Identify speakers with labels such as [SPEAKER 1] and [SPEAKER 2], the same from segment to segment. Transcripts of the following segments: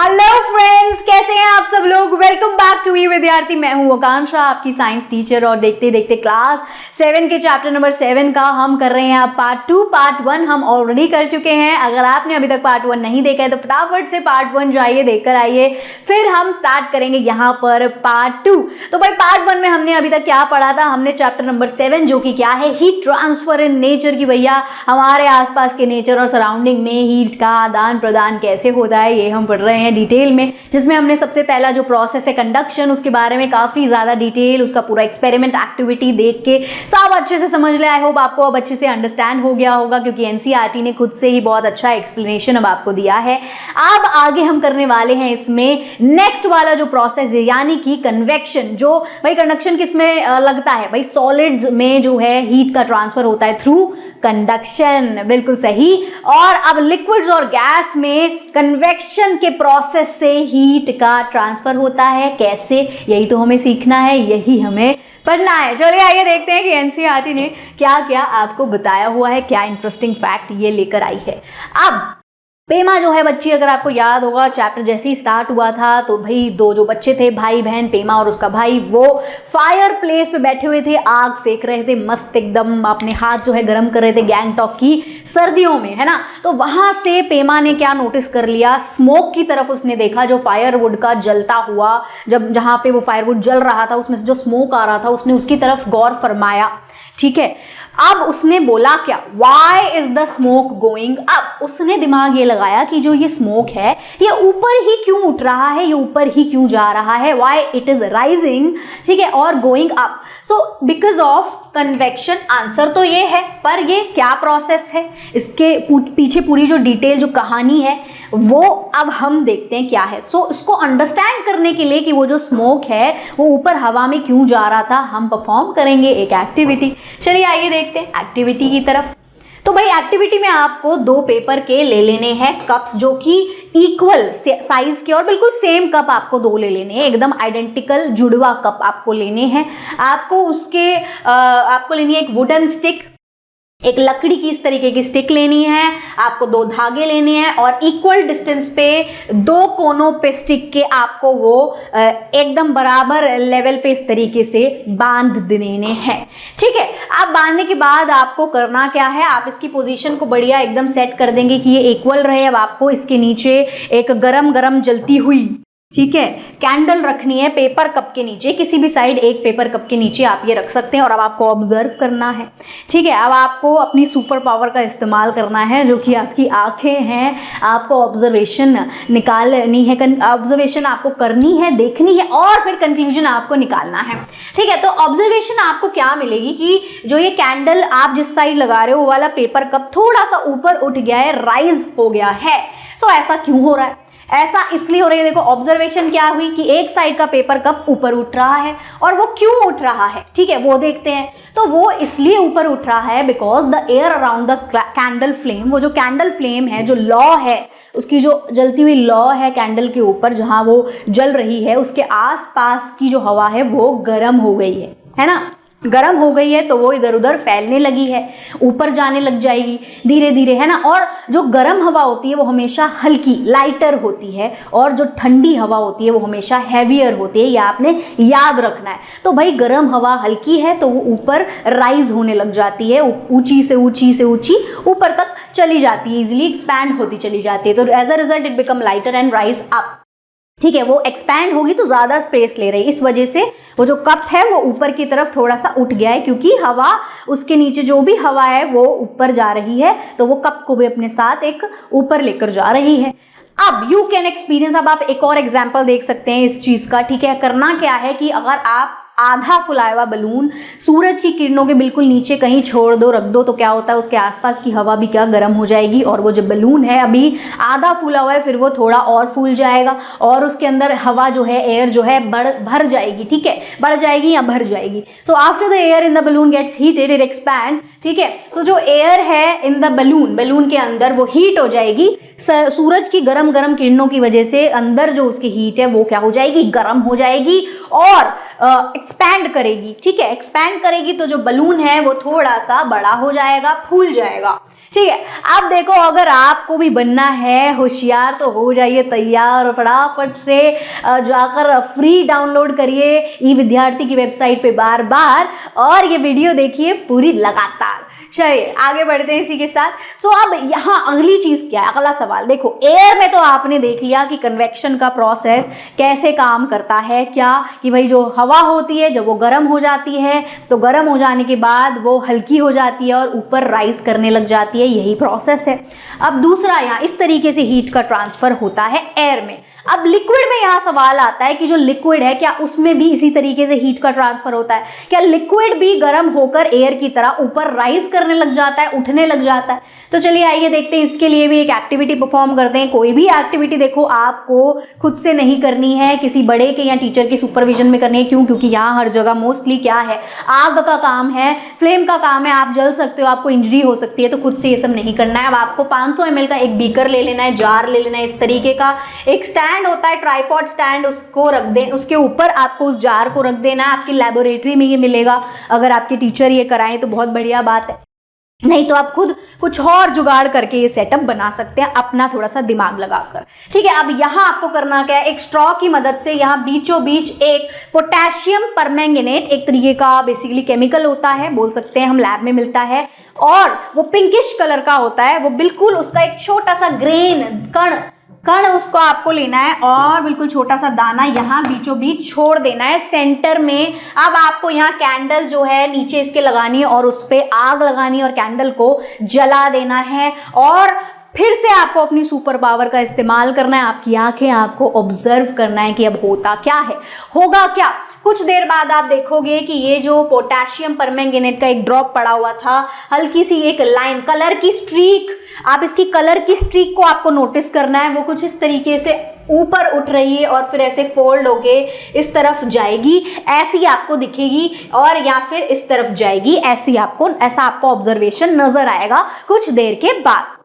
[SPEAKER 1] Hello friends, कैसे हैं आप सब लोग। वेलकम बैक टू विद्यार्थी। मैं हूं आकांक्षा, आपकी साइंस टीचर। और देखते देखते क्लास 7 के चैप्टर नंबर 7 का हम कर रहे हैं अब पार्ट 2। पार्ट 1 हम ऑलरेडी कर चुके हैं। अगर आपने अभी तक पार्ट 1 नहीं देखा है तो फटाफट से पार्ट 1 जाइए, देखकर आइए। फिर हम स्टार्ट करेंगे यहाँ पर पार्ट 2। तो भाई पार्ट 1 में हमने अभी तक क्या पढ़ा था। हमने चैप्टर नंबर 7 जो कि क्या है, हीट ट्रांसफर इन नेचर की भैया हमारे आसपास के नेचर और सराउंडिंग में हीट का आदान प्रदान कैसे होता है, ये हम पढ़ रहे हैं डिटेल में। जिसमें हमने सबसे पहला जो प्रोसेस है कंडक्शन, उसके बारे में काफी ज्यादा डिटेल, उसका पूरा एक्सपेरिमेंट एक्टिविटी देख के सब अच्छे से समझ लिया। आई होप आपको अब अच्छे से अंडरस्टैंड हो गया होगा, क्योंकि एनसीईआरटी ने खुद से ही बहुत अच्छा एक्सप्लेनेशन अब आपको दिया है। अब आगे हम करने वाले हैं इसमें नेक्स्ट वाला जो प्रोसेस है, यानी कि कन्वेक्शन। जो भाई कंडक्शन किसमें लगता है, भाई सॉलिड्स में जो है हीट का ट्रांसफर होता है थ्रू कंडक्शन। बिल्कुल सही। और अब लिक्विड्स और गैस में कन्वेक्शन के प्रोसेस से हीट का ट्रांसफर होता है। कैसे, यही तो हमें सीखना है, यही हमें पढ़ना है। चलिए आइए देखते हैं कि एनसीईआरटी ने क्या क्या आपको बताया हुआ है, क्या इंटरेस्टिंग फैक्ट ये लेकर आई है। अब पेमा जो है बच्ची, अगर आपको याद होगा चैप्टर जैसे ही स्टार्ट हुआ था तो भाई दो जो बच्चे थे, भाई बहन, पेमा और उसका भाई, वो फायर प्लेस पे बैठे हुए थे, आग सेक रहे थे, मस्त एकदम अपने हाथ जो है गर्म कर रहे थे गैंगटॉक की सर्दियों में, है ना। तो वहां से पेमा ने क्या नोटिस कर लिया, स्मोक की तरफ उसने देखा, जो फायरवुड का जलता हुआ, जब जहां पे वो फायरवुड जल रहा था उसमें से जो स्मोक आ रहा था, उसने उसकी तरफ गौर फरमाया। ठीक है, अब उसने बोला क्या, why is the smoke going up. उसने दिमाग ये लगाया कि जो ये स्मोक है ये ऊपर ही क्यों उठ रहा है, ये ऊपर ही क्यों जा रहा है, वाई इट इज राइजिंग, ठीक है, और going up. So because of convection. Answer तो ये है, पर ये क्या प्रोसेस है, इसके पीछे पूरी जो डिटेल जो कहानी है वो अब हम देखते हैं क्या है। सो इसको अंडरस्टैंड करने के लिए कि वो जो स्मोक है वो ऊपर हवा में क्यों जा रहा था, हम परफॉर्म करेंगे एक एक्टिविटी। चलिए आइए देखते हैं एक्टिविटी की तरफ। तो भाई एक्टिविटी में आपको 2 पेपर के ले लेने हैं कप्स, जो कि इक्वल साइज के, और बिल्कुल सेम कप आपको 2 ले लेने हैं, एकदम आइडेंटिकल जुड़वा कप आपको लेने हैं। आपको उसके आपको लेनी है एक वुडन स्टिक, एक लकड़ी की इस तरीके की स्टिक लेनी है, आपको 2 धागे लेने हैं, और इक्वल डिस्टेंस पे 2 कोनों पे स्टिक के आपको वो एकदम बराबर लेवल पे इस तरीके से बांध देने हैं। ठीक है, अब बांधने के बाद आपको करना क्या है, आप इसकी पोजीशन को बढ़िया एकदम सेट कर देंगे कि ये इक्वल रहे। अब आपको इसके नीचे एक गरम गरम जलती हुई, ठीक है, कैंडल रखनी है पेपर कप के नीचे, किसी भी साइड एक पेपर कप के नीचे आप ये रख सकते हैं। और अब आपको ऑब्जर्व करना है। ठीक है, अब आपको अपनी सुपर पावर का इस्तेमाल करना है, जो कि आपकी आंखें हैं। आपको ऑब्जर्वेशन निकालनी है, ऑब्जर्वेशन आपको करनी है, देखनी है, और फिर कंक्लूजन आपको निकालना है। ठीक है, तो ऑब्जर्वेशन आपको क्या मिलेगी कि जो ये कैंडल आप जिस साइड लगा रहे हो वो वाला पेपर कप थोड़ा सा ऊपर उठ गया है, राइज हो गया है। सो ऐसा क्यों हो रहा है, ऐसा इसलिए हो रही है, देखो ऑब्जर्वेशन क्या हुई कि एक साइड का पेपर कप ऊपर उठ रहा है, और वो क्यों उठ रहा है, ठीक है, वो देखते हैं। तो वो इसलिए ऊपर उठ रहा है because the air around the candle flame, वो जो कैंडल फ्लेम है, जो लौ है उसकी, जो जलती हुई लौ है कैंडल के ऊपर जहां वो जल रही है, उसके आसपास की जो हवा है वो गर्म हो गई है ना। गर्म हो गई है तो वो इधर उधर फैलने लगी है, ऊपर जाने लग जाएगी धीरे धीरे, है ना। और जो गर्म हवा होती है वो हमेशा हल्की लाइटर होती है, और जो ठंडी हवा होती है वो हमेशा हैवियर होती है, ये आपने याद रखना है। तो भाई गर्म हवा हल्की है तो वो ऊपर राइज होने लग जाती है, ऊंची से ऊंची से ऊंची ऊपर तक चली जाती है, इजिली एक्सपैंड होती चली जाती है। तो as a result it become lighter and rise up. ठीक है, वो एक्सपैंड होगी तो ज्यादा स्पेस ले रही है, इस वजह से वो जो कप है वो ऊपर की तरफ थोड़ा सा उठ गया है, क्योंकि हवा उसके नीचे जो भी हवा है वो ऊपर जा रही है, तो वो कप को भी अपने साथ एक ऊपर लेकर जा रही है। अब यू कैन एक्सपीरियंस, अब आप एक और एग्जाम्पल देख सकते हैं इस चीज का। ठीक है, करना क्या है कि अगर आप आधा फुलाया हुआ बलून सूरज की किरणों के बिल्कुल नीचे कहीं छोड़ दो, रख दो, तो क्या होता है, उसके आसपास की हवा भी क्या गर्म हो जाएगी, और वो जो बलून है अभी आधा फूला हुआ है, फिर वो थोड़ा और फूल जाएगा, और उसके अंदर हवा जो है, एयर जो है भर जाएगी। ठीक है, बढ़ जाएगी या भर जाएगी। So after the air in the balloon gets heated it expand. ठीक है, सो जो एयर है इन द बलून के अंदर वो हीट हो जाएगी, सूरज की गरम गरम किरणों की वजह से अंदर जो उसकी हीट है वो क्या हो जाएगी, गर्म हो जाएगी, और एक्सपैंड करेगी। ठीक है, एक्सपैंड करेगी तो जो बलून है वो थोड़ा सा बड़ा हो जाएगा, फूल जाएगा। ठीक है। अब देखो, अगर आपको भी बनना है होशियार तो हो जाइए तैयार और फटाफट से जाकर फ्री डाउनलोड करिए ई विद्यार्थी की वेबसाइट पे बार बार, और ये वीडियो देखिए पूरी लगातार। चलिए आगे बढ़ते हैं इसी के साथ। सो अब यहाँ अगली चीज क्या है, अगला सवाल देखो, एयर में तो आपने देख लिया कि कन्वेक्शन का प्रोसेस कैसे काम करता है, क्या कि भाई जो हवा होती है जब वो गर्म हो जाती है तो गर्म हो जाने के बाद वो हल्की हो जाती है और ऊपर राइज करने लग जाती है, यही प्रोसेस है। अब दूसरा, यहाँ इस तरीके से हीट का ट्रांसफर होता है एयर में। अब लिक्विड में यहाँ सवाल आता है कि जो लिक्विड है क्या उसमें भी इसी तरीके से हीट का ट्रांसफर होता है, क्या लिक्विड भी गर्म होकर एयर की तरह ऊपर राइज करने लग जाता है, उठने लग जाता है। तो चलिए आइए देखते हैं, इसके लिए भी एक एक्टिविटी परफॉर्म करते हैं। कोई भी एक्टिविटी देखो आपको खुद से नहीं करनी है, किसी बड़े के या टीचर के सुपरविजन में करनी है। क्यों? क्योंकि यहाँ हर जगह मोस्टली क्या है, आग का काम है, फ्लेम का काम है, आप जल सकते हो, आपको इंजरी हो सकती है, तो खुद से ये सब नहीं करना है। अब आपको 500 ml का एक बीकर ले लेना है, जार ले लेना है, इस तरीके का एक स्टैंड होता है, ट्राइपॉड स्टैंड, उसको रख दें, उसके ऊपर आपको उस जार को रख देना है। आपकी लेबोरेटरी में ये मिलेगा, अगर आपके टीचर ये कराएं तो बहुत बढ़िया बात है, नहीं तो आप खुद कुछ और जुगाड़ करके ये सेटअप बना सकते हैं अपना थोड़ा सा दिमाग लगाकर। ठीक है, अब यहाँ आपको करना क्या है, एक स्ट्रॉ की मदद से यहाँ बीचों बीच एक पोटेशियम परमैंगनेट, एक तरीके का बेसिकली केमिकल होता है, बोल सकते हैं हम, लैब में मिलता है और वो पिंकिश कलर का होता है, वो बिल्कुल उसका एक छोटा सा ग्रेन कण उसको आपको लेना है और बिल्कुल छोटा सा दाना यहाँ बीचों बीच छोड़ देना है सेंटर में। अब आपको यहाँ कैंडल जो है नीचे इसके लगानी है और उस पर आग लगानी है और कैंडल को जला देना है, और फिर से आपको अपनी सुपर पावर का इस्तेमाल करना है। आपकी आंखें आपको ऑब्जर्व करना है कि अब होता क्या है, होगा क्या। कुछ देर बाद आप देखोगे कि ये जो पोटेशियम परमैंगनेट का एक ड्रॉप पड़ा हुआ था, हल्की सी एक लाइन, कलर की स्ट्रीक, आप इसकी कलर की स्ट्रीक को आपको नोटिस करना है, वो कुछ इस तरीके से ऊपर उठ रही है और फिर ऐसे फोल्ड होके इस तरफ जाएगी, ऐसी आपको दिखेगी, और या फिर इस तरफ जाएगी, ऐसा आपको ऑब्जर्वेशन नजर आएगा कुछ देर के बाद।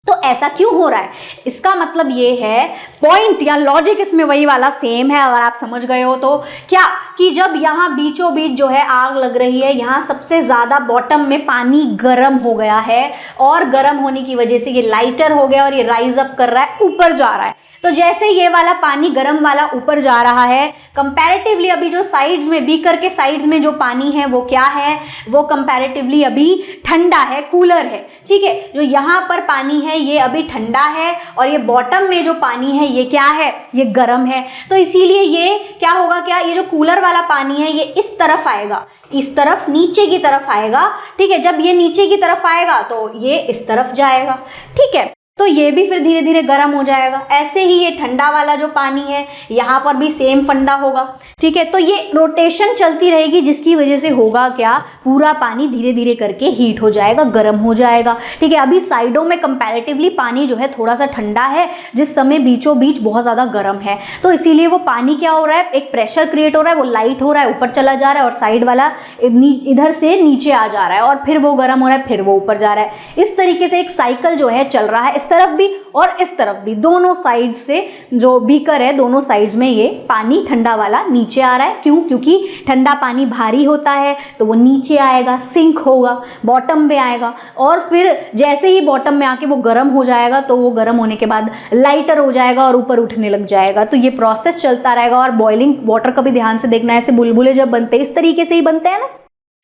[SPEAKER 1] तो ऐसा क्यों हो रहा है, इसका मतलब ये है, पॉइंट या लॉजिक इसमें वही वाला सेम है, अगर आप समझ गए हो तो, क्या कि जब यहाँ बीचों बीच जो है आग लग रही है, यहाँ सबसे ज़्यादा बॉटम में पानी गर्म हो गया है और गर्म होने की वजह से ये लाइटर हो गया और ये राइज अप कर रहा है, ऊपर जा रहा है। तो जैसे ये वाला पानी गर्म वाला ऊपर जा रहा है, कंपैरेटिवली अभी जो साइड्स में, बीकर के साइड्स में जो पानी है वो क्या है, वो कंपैरेटिवली अभी ठंडा है, कूलर है। ठीक है, जो यहाँ पर पानी है ये अभी ठंडा है और ये बॉटम में जो पानी है ये क्या है, ये गर्म है। तो इसीलिए ये क्या होगा, क्या ये जो कूलर वाला पानी है ये इस तरफ आएगा, इस तरफ नीचे की तरफ आएगा। ठीक है, जब ये नीचे की तरफ आएगा तो ये इस तरफ जाएगा। ठीक है, तो ये भी फिर धीरे धीरे गर्म हो जाएगा। ऐसे ही ये ठंडा वाला जो पानी है यहाँ पर भी सेम फंडा होगा। ठीक है, तो ये रोटेशन चलती रहेगी, जिसकी वजह से होगा क्या, पूरा पानी धीरे धीरे करके हीट हो जाएगा, गर्म हो जाएगा। ठीक है, अभी साइडों में कंपैरेटिवली पानी जो है थोड़ा सा ठंडा है, जिस समय बीचों बीच बहुत ज़्यादा गर्म है, तो इसीलिए वो पानी क्या हो रहा है, एक प्रेशर क्रिएट हो रहा है, वो लाइट हो रहा है, ऊपर चला जा रहा है, और साइड वाला इधर से नीचे आ जा रहा है, और फिर वो गर्म हो रहा है, फिर वो ऊपर जा रहा है। इस तरीके से एक साइकिल जो है चल रहा है, इस तरफ भी और इस तरफ भी, दोनों साइड से जो बीकर है दोनों साइड्स में ये पानी ठंडा वाला नीचे आ रहा है। क्यों? क्योंकि ठंडा पानी भारी होता है तो वो नीचे आएगा, सिंक होगा, बॉटम में आएगा, और फिर जैसे ही बॉटम में आके वो गर्म हो जाएगा तो वो गर्म होने के बाद लाइटर हो जाएगा और ऊपर उठने लग जाएगा। तो ये प्रोसेस चलता रहेगा। और बॉइलिंग वाटर का भी ध्यान से देखना है, ऐसे बुलबुले जब बनते हैं इस तरीके से ही बनते हैं ना,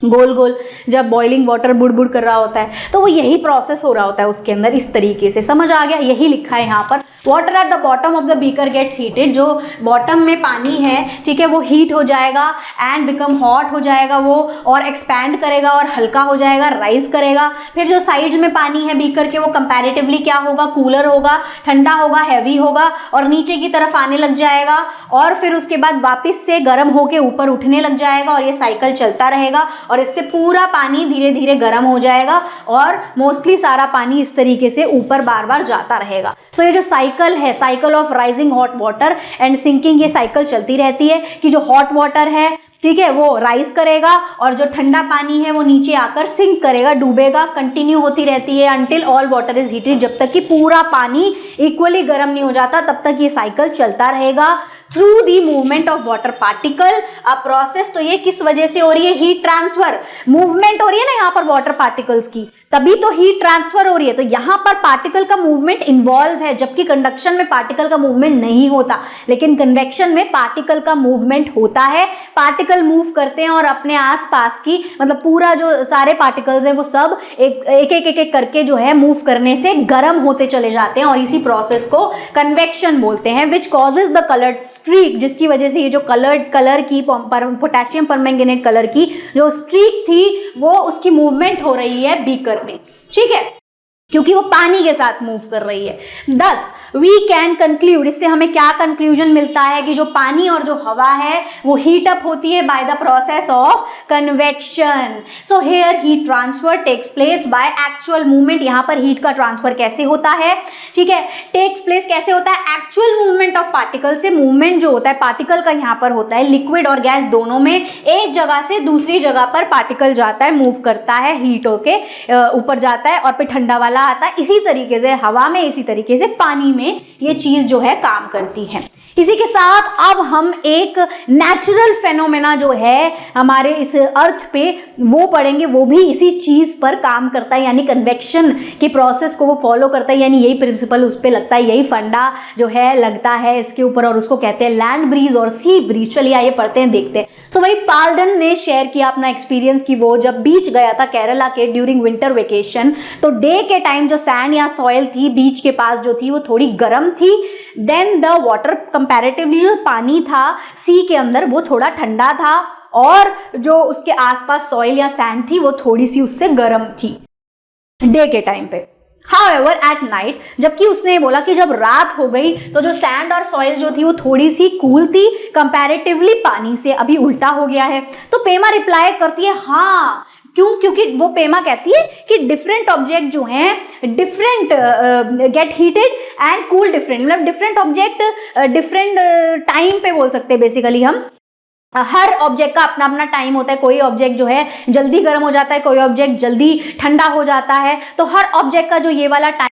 [SPEAKER 1] गोल गोल, जब बॉइलिंग वाटर बुड़ कर रहा होता है तो वो यही प्रोसेस हो रहा होता है उसके अंदर, इस तरीके से। समझ आ गया? यही लिखा है यहाँ पर, water at the bottom of the beaker gets heated, जो बॉटम में पानी है, ठीक है, वो हीट हो जाएगा एंड बिकम हॉट हो जाएगा वो, और एक्सपैंड करेगा और हल्का हो जाएगा, राइज करेगा। फिर जो साइड्स में पानी है बीकर के, वो कंपैरेटिवली क्या होगा, कूलर होगा, ठंडा होगा, हैवी होगा, और नीचे की तरफ आने लग जाएगा, और फिर उसके बाद वापस से गर्म होके ऊपर उठने लग जाएगा, और ये साइकिल चलता रहेगा, और इससे पूरा पानी धीरे धीरे गर्म हो जाएगा और मोस्टली सारा पानी इस तरीके से ऊपर बार बार जाता रहेगा। सो ये जो साइकिल है, cycle of rising hot water and sinking, ये साइकिल चलती रहती है कि जो हॉट वाटर है, ठीक है, वो राइज करेगा और जो ठंडा पानी है वो नीचे आकर सिंक करेगा, डूबेगा, कंटिन्यू होती रहती है until all water is heated, जब तक कि पूरा पानी इक्वली गर्म नहीं हो जाता तब तक ये साइकिल चलता रहेगा। Through the movement of water particle. A process, तो ये किस वजह से हो रही है? हीट ट्रांसफर, मूवमेंट हो रही है ना यहाँ पर वाटर पार्टिकल्स की, तभी तो हीट ट्रांसफर हो रही है। तो यहाँ पर पार्टिकल का मूवमेंट इन्वॉल्व है, जबकि कंडक्शन में पार्टिकल का मूवमेंट नहीं होता, लेकिन कन्वेक्शन में पार्टिकल का मूवमेंट होता है। पार्टिकल मूव करते हैं और अपने आसपास की, मतलब पूरा जो सारे पार्टिकल्स हैं वो सब एक करके जो है मूव करने से गर्म होते चले जाते हैं, और इसी प्रोसेस को कन्वेक्शन बोलते हैं, which causes the coloured streak, जिसकी वजह से ये जो कलर की पोटेशियम परमैंगनेट कलर की जो स्ट्रीक थी वो उसकी मूवमेंट हो रही है बीकर में, ठीक है, क्योंकि वो पानी के साथ मूव कर रही है। 10 वी कैन कंक्लूड, इससे हमें क्या कंक्लूजन मिलता है कि जो पानी और जो हवा है वो हीट अप होती है by the process of convection. So here heat transfer takes place by actual movement. यहाँ पर हीट का ट्रांसफर कैसे होता है, ठीक है, टेक्स प्लेस कैसे होता है? एक्चुअल मूवमेंट ऑफ पार्टिकल से। मूवमेंट जो होता है पार्टिकल का यहाँ पर होता है लिक्विड और गैस दोनों में, एक जगह से दूसरी जगह पर पार्टिकल जाता है, मूव करता है, हीट होके ऊपर जाता है और फिर ठंडा वाला आता है। इसी तरीके से हवा में, इसी तरीके से पानी में ये चीज जो है काम करती है। इसी के साथ अब हम एक नेचुरल फेनोमेना जो है हमारे इस अर्थ पे वो पढ़ेंगे, वो भी इसी चीज पर काम करता है, यानी कन्वेक्शन के प्रोसेस को वो फॉलो करता है, यानी यही प्रिंसिपल उस पे लगता है, यही फंडा जो है लगता है इसके ऊपर, और उसको कहते हैं लैंड ब्रीज और सी ब्रीज। चलिए आइए पढ़ते हैं, देखते हैं। तो वही पाल्डन ने शेयर किया अपना एक्सपीरियंस कि वो जब बीच गया था केरला के ड्यूरिंग विंटर वेकेशन, तो डे के टाइम जो सैंड या सॉइल थी बीच के पास जो थी वो थोड़ी गर्म थी, देन द वाटर कंपैरेटिवली, जो पानी था सी के अंदर वो थोड़ा ठंडा था, और जो उसके आसपास सॉइल या सैंड थी वो थोड़ी सी उससे गर्म थी डे के टाइम पे। However, at night, जबकि उसने बोला कि जब रात हो गई तो जो सैंड और सॉइल जो थी वो थोड़ी सी कूल थी कंपैरेटिवली पानी से, अभी उल्टा हो गया है। तो पेमा रिप्लाई करती है हाँ, क्यों? क्योंकि वो पेमा कहती है कि डिफरेंट ऑब्जेक्ट जो हैं different gate heated and cool different, मतलब डिफरेंट ऑब्जेक्ट डिफरेंट टाइम पे बोल सकते हैं बेसिकली हम। हर ऑब्जेक्ट का अपना अपना टाइम होता है, कोई ऑब्जेक्ट जो है जल्दी गर्म हो जाता है, कोई ऑब्जेक्ट जल्दी ठंडा हो जाता है। तो हर ऑब्जेक्ट का जो ये वाला टाइम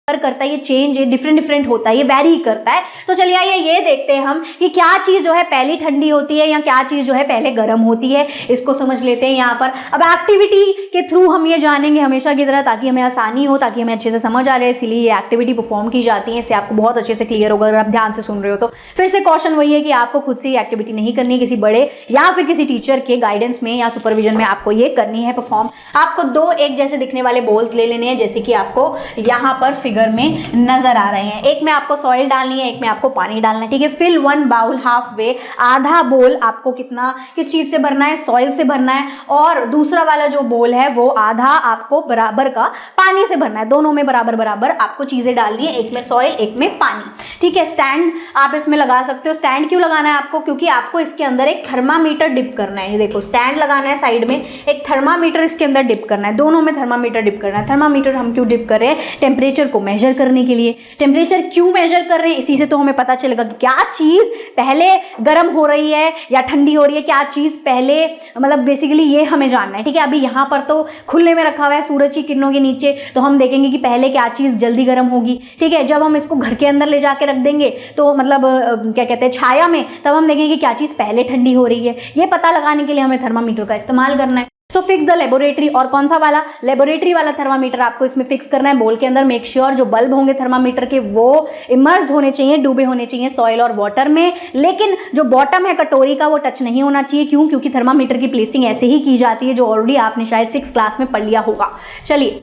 [SPEAKER 1] करता है, ये चेंज है, डिफरेंट होता है, ये वेरी करता है। तो चलिए आइए ये देखते हैं हम कि क्या चीज जो है पहले ठंडी होती है या क्या चीज जो है पहले गर्म होती है, इसको समझ लेते हैं यहाँ पर। अब एक्टिविटी के थ्रू हम ये जानेंगे हमेशा की तरह, ताकि हमें आसानी हो, ताकि हमें अच्छे से समझ आ रहे, इसीलिए ये एक्टिविटी परफॉर्म की जाती है, इससे आपको बहुत अच्छे से क्लियर होगा अगर आप ध्यान से सुन रहे हो तो। फिर से क्वेश्चन वही है कि आपको खुद से ये एक्टिविटी नहीं करनी है, किसी बड़े या फिर किसी टीचर के गाइडेंस में या सुपरविजन में आपको ये करनी है परफॉर्म। आपको 2 एक जैसे दिखने वाले बॉल्स ले लेने हैं, जैसे कि आपको यहाँ पर फिगर में नजर आ रहे हैं। एक में आपको सॉइल डालनी है, एक में आपको पानी डालना है, ठीक है। फिल 1 बाउल हाफ वे, आधा बोल आपको कितना किस चीज से भरना है? सॉइल से भरना है, और दूसरा वाला जो बोल है वो आधा आपको बराबर का पानी से भरना है। दोनों में बराबर बराबर आपको चीजें डालनी है, एक में सॉइल एक में पानी, ठीक है। स्टैंड आप इसमें लगा सकते हो। स्टैंड क्यों लगाना है आपको? क्योंकि आपको इसके अंदर एक थर्मामीटर डिप करना है। ये देखो स्टैंड लगाना है, साइड में एक थर्मामीटर इसके अंदर डिप करना है, दोनों में थर्मामीटर डिप करना है। थर्मामीटर हम क्यों डिप कर रहे हैं? टेम्परेचर को मेजर करने के लिए। टेम्परेचर क्यों मेजर कर रहे हैं? इसी से तो हमें पता चलेगा कि क्या चीज पहले गर्म हो रही है या ठंडी हो रही है, क्या चीज पहले, मतलब बेसिकली ये हमें जानना है, ठीक है। अभी यहाँ पर तो खुले में रखा हुआ है सूरज की किरणों के नीचे, तो हम देखेंगे कि पहले क्या चीज जल्दी गर्म होगी, ठीक है। जब हम इसको घर के अंदर ले जाके रख देंगे तो मतलब क्या कहते हैं छाया में, तब हम देखेंगे कि क्या चीज पहले ठंडी हो रही है। ये पता लगाने के लिए हमें थर्मामीटर का इस्तेमाल करना है। सो फिक्स द लेबोरेटरी, और कौन सा वाला? लेबोरेटरी वाला थर्मामीटर आपको इसमें फिक्स करना है बोल के अंदर। मेक श्योर जो बल्ब होंगे थर्मामीटर के वो इमर्स्ड होने चाहिए, डूबे होने चाहिए सॉइल और वाटर में, लेकिन जो बॉटम है कटोरी का वो टच नहीं होना चाहिए। क्यों? क्योंकि थर्मामीटर की प्लेसिंग ऐसे ही की जाती है, जो ऑलरेडी आपने शायद 6th क्लास में पढ़ लिया होगा। चलिए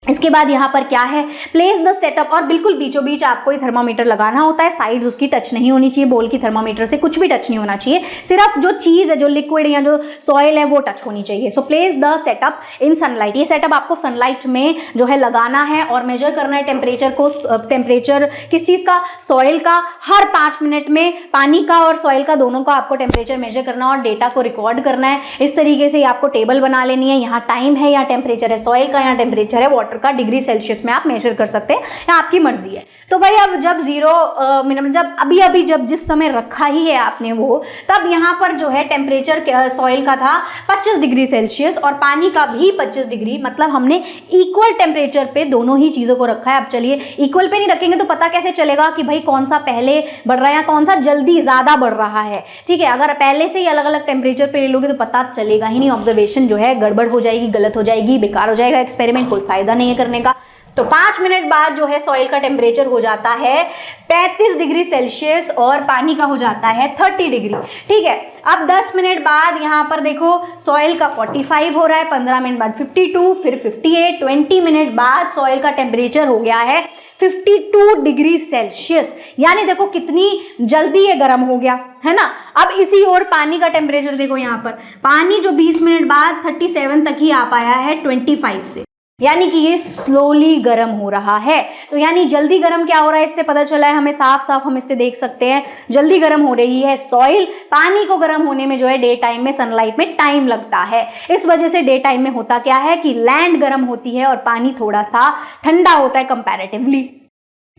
[SPEAKER 1] इसके बाद यहाँ पर क्या है? प्लेस द सेटअप, और बिल्कुल बीचों बीच आपको ये थर्मामीटर लगाना होता है। साइड्स उसकी टच नहीं होनी चाहिए, बोल की थर्मामीटर से कुछ भी टच नहीं होना चाहिए, सिर्फ जो चीज है, जो लिक्विड या जो सॉइल है वो टच होनी चाहिए। So place the setup in sunlight, ये सेटअप आपको सनलाइट में जो है लगाना है और मेजर करना है टेम्परेचर को। टेम्परेचर किस चीज का? सॉइल का। हर 5 मिनट में पानी का और सॉइल का दोनों का आपको टेम्परेचर मेजर करना और डेटा को रिकॉर्ड करना है। इस तरीके से आपको टेबल बना लेनी है, यहाँ टाइम है, यहाँ टेम्परेचर है सॉइल का, यहाँ टेम्परेचर है वाटर वाटर का डिग्री सेल्सियस में आप मेजर कर सकते हैं, या आपकी मर्जी है। तो भाई अब जब 0 मिनट, जब अभी जब जिस समय रखा ही है आपने वो, तब यहाँ पर जो है टेम्परेचर सॉइल का था 25 डिग्री सेल्सियस और पानी का भी 25 डिग्री, मतलब हमने इक्वल टेम्परेचर पे दोनों ही चीज़ों को रखा है। अब चलिए इक्वल पे नहीं रखेंगे तो पता कैसे चलेगा कि भाई कौन सा पहले बढ़ रहा है या कौन सा जल्दी ज़्यादा बढ़ रहा है, ठीक है। अगर पहले से ही अलग अलग टेम्परेचर पे ले लोगे तो पता चलेगा ही नहीं, ऑब्जर्वेशन जो है गड़बड़ हो जाएगी, गलत हो जाएगी, बेकार हो जाएगा एक्सपेरिमेंट, कोई फायदा नहीं है करने का। तो 5 मिनट बाद जो है सॉइल का टेम्परेचर हो जाता है 35 डिग्री सेल्सियस और पानी का हो जाता है 30 डिग्री, ठीक है। अब 10 मिनट बाद यहाँ पर देखो सॉइल का 45 हो रहा है, 15 मिनट बाद 52, फिर 58, 20 मिनट बाद सॉइल का टेम्परेचर हो गया है 52 डिग्री सेल्सियस, यानी देखो कितनी जल्दी ये गर्म हो गया, है ना। अब इसी और पानी का टेम्परेचर देखो, यहाँ पर पानी जो 20 मिनट बाद 37 तक ही आ पाया है 25 से, यानी कि ये स्लोली गर्म हो रहा है। तो यानी जल्दी गर्म क्या हो रहा है, इससे पता चला है हमें, साफ साफ हम इससे देख सकते हैं जल्दी गर्म हो रही है सॉइल। पानी को गर्म होने में जो है डे टाइम में सनलाइट में टाइम लगता है, इस वजह से डे टाइम में होता क्या है कि लैंड गर्म होती है और पानी थोड़ा सा ठंडा होता है comparatively.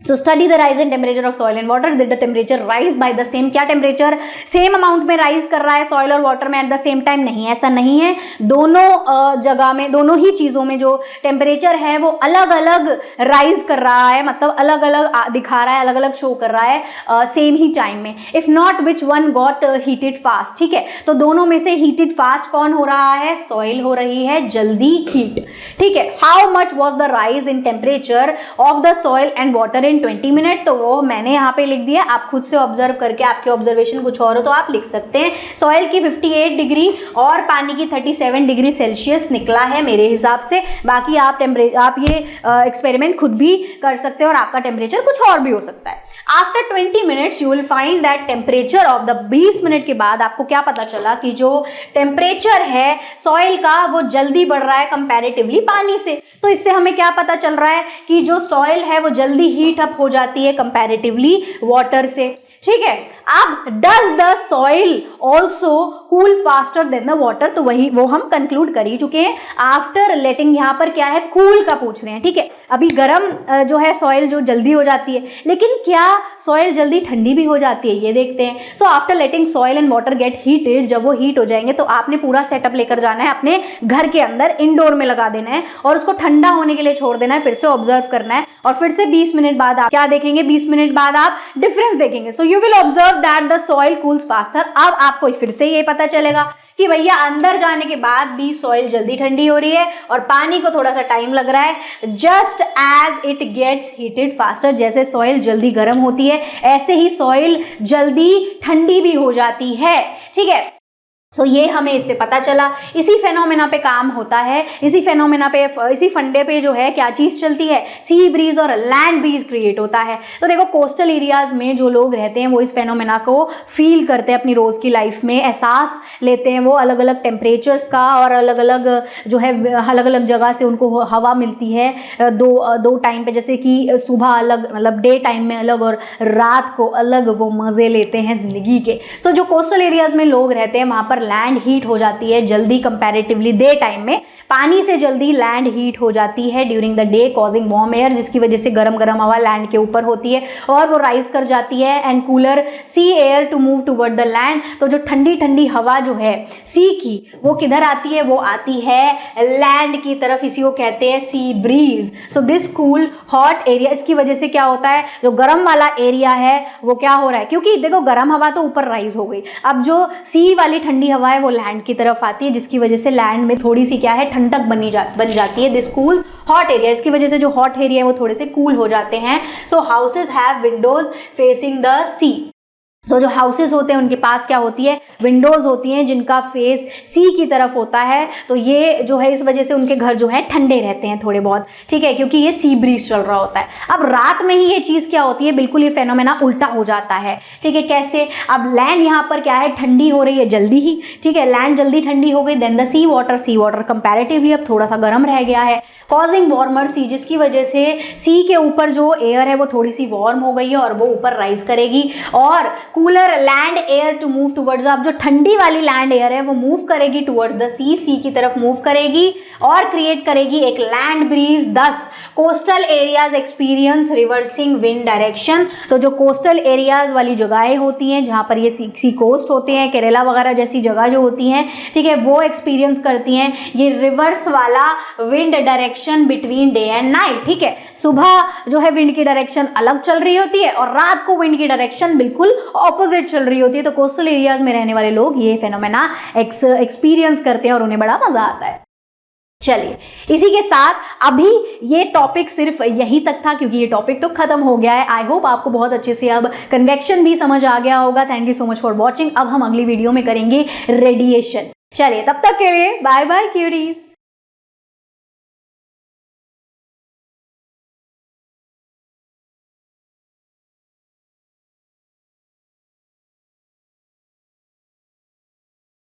[SPEAKER 1] So study the rise in temperature of soil and water. Did the temperature rise by the same? क्या टेम्परेचर सेम अमाउंट में राइज कर रहा है सॉइल और वाटर में एट द सेम टाइम? नहीं, ऐसा नहीं है। दोनों जगह में, दोनों ही चीज़ों में जो टेम्परेचर है वो अलग अलग राइज कर रहा है, मतलब अलग अलग दिखा रहा है, अलग अलग शो कर रहा है सेम ही टाइम में। If not which one got heated fast, ठीक है। तो दोनों में से हीटेड फास्ट कौन हो रहा है? सॉइल हो रही है जल्दी हीट, ठीक है। How much was the rise in temperature of the soil and water in 20 minute? तो वो मैंने यहाँ पे लिख दिया, आप खुद से ऑब्जर्व करके, आपके ऑब्जर्वेशन कुछ और हो तो आप लिख सकते हैं। सॉइल की 58 डिग्री और पानी की 37 डिग्री सेल्सियस निकला है मेरे हिसाब से। बाकी आप ये एक्सपेरिमेंट खुद भी कर सकते हैं और आपका टेम्परेचर कुछ और भी हो सकता है। After 20 minutes you will find that temperature of the 20 minute के बाद आपको क्या पता चला कि जो टेम्परेचर है सॉइल का वो जल्दी बढ़ रहा है कंपैरेटिवली पानी से। तो इससे हमें क्या पता चल रहा है कि जो सॉइल है वो जल्दी हीट अप हो जाती है कंपैरेटिवली वाटर से, ठीक है। अब does the soil also cool faster than the water? तो वो हम कंक्लूड कर ही चुके हैं। आफ्टर लेटिंग, यहाँ पर क्या है, कूल का पूछ रहे हैं, ठीक है। अभी गर्म जो है सॉइल जो जल्दी हो जाती है, लेकिन क्या सॉइल जल्दी ठंडी भी हो जाती है, ये देखते हैं। So after letting soil and water gate heated, जब वो हीट हो जाएंगे तो आपने पूरा सेटअप लेकर जाना है अपने घर के अंदर, इंडोर में लगा देना है और उसको ठंडा होने के लिए छोड़ देना है, फिर से ऑब्जर्व करना है और फिर से 20 मिनट बाद आप क्या देखेंगे, 20 मिनट बाद आप डिफरेंस देखेंगे। So you will observe that the soil cools faster. अब आपको फिर से ये पता चलेगा कि भैया अंदर जाने के बाद भी सॉइल जल्दी ठंडी हो रही है और पानी को थोड़ा सा टाइम लग रहा है। Just as it gets heated faster, जैसे सॉइल जल्दी गर्म होती है ऐसे ही सॉइल जल्दी ठंडी भी हो जाती है, ठीक है। सो ये हमें इससे पता चला। इसी फेनोमेना पे काम होता है, इसी फेनोमेना पे, इसी फंडे पे जो है क्या चीज़ चलती है, सी ब्रीज और लैंड ब्रीज क्रिएट होता है। तो देखो कोस्टल एरियाज में जो लोग रहते हैं वो इस फेनोमेना को फील करते हैं अपनी रोज़ की लाइफ में, एहसास लेते हैं वो अलग अलग टेम्परेचर्स का और अलग अलग जो है अलग अलग जगह से उनको हवा मिलती है दो टाइम पे, जैसे कि सुबह अलग, मतलब डे टाइम में अलग और रात को अलग, वो मज़े लेते हैं ज़िंदगी के। तो जो कोस्टल एरियाज में लोग रहते हैं वहाँ पर लैंड हीट हो जाती है जल्दी कंपैरेटिवली डे टाइम में, पानी से जल्दी लैंड हीट हो जाती है during the day causing warm air, जिसकी वजह से गरम गरम हवा लैंड के ऊपर होती है और वो राइज कर जाती है and cooler sea air to move toward the land. तो जो ठंडी ठंडी हवा जो है सी की वो किधर आती है, वो आती है लैंड की तरफ, इसी को कहते हैं sea breeze. So this cool hot area, इसकी वजह से क्या होता है, जो गर्म वाला एरिया है वो क्या हो रहा है, क्योंकि देखो गर्म हवा तो ऊपर राइज हो गई, अब जो सी वाली ठंडी हवा है वो लैंड की तरफ आती है, जिसकी वजह से लैंड में थोड़ी सी क्या है, ठंडक बन जाती है। दिस कूल हॉट एरिया, इसकी वजह से जो हॉट एरिया है वो थोड़े से कूल हो जाते हैं। So houses have windows facing the sea. तो जो हाउसेस होते हैं उनके पास क्या होती है, विंडोज होती हैं जिनका फेस सी की तरफ होता है। तो ये जो है इस वजह से उनके घर जो है ठंडे रहते हैं थोड़े बहुत, ठीक है, क्योंकि ये सी ब्रीज चल रहा होता है। अब रात में ही ये चीज़ क्या होती है, बिल्कुल ये फेनोमेना उल्टा हो जाता है, ठीक है। कैसे, अब लैंड यहाँ पर क्या है, ठंडी हो रही है जल्दी ही, ठीक है, लैंड जल्दी ठंडी हो गई, then the sea water comparatively अब थोड़ा सा गर्म रह गया है। कॉजिंग वार्मर सी, जिसकी वजह से सी के ऊपर जो एयर है वो थोड़ी सी वार्म हो गई है और वो ऊपर राइज करेगी, और cooler land air to move towards, अब जो ठंडी वाली लैंड एयर है वो मूव करेगी टुवर्ड्स द सी, सी की तरफ मूव करेगी और क्रिएट करेगी एक land breeze. 10 coastal areas experience reversing wind direction. तो जो कोस्टल एरियाज वाली जगहें होती हैं जहाँ पर ये सी कोस्ट होते हैं, केरला वगैरह जैसी जगह जो होती हैं, ठीक है, वो एक्सपीरियंस करती हैं ये रिवर्स वाला wind direction between day and night. ठीक है, सुबह जो है विंड की डायरेक्शन अलग चल रही होती है और रात को विंड की डायरेक्शन बिल्कुल ऑपोजिट चल रही होती है। तो कोस्टल एरियाज में रहने वाले लोग ये फेनोमेना एक्सपीरियंस करते हैं और उन्हें बड़ा मजा आता है। चलिए, इसी के साथ अभी ये टॉपिक सिर्फ यही तक था, क्योंकि ये टॉपिक तो खत्म हो गया है। आई होप आपको बहुत अच्छे से अब कन्वेक्शन भी समझ आ गया होगा। Thank you so much for watching. अब हम अगली वीडियो में करेंगे रेडिएशन। चलिए, तब तक के लिए बाय बाय क्यूरीज।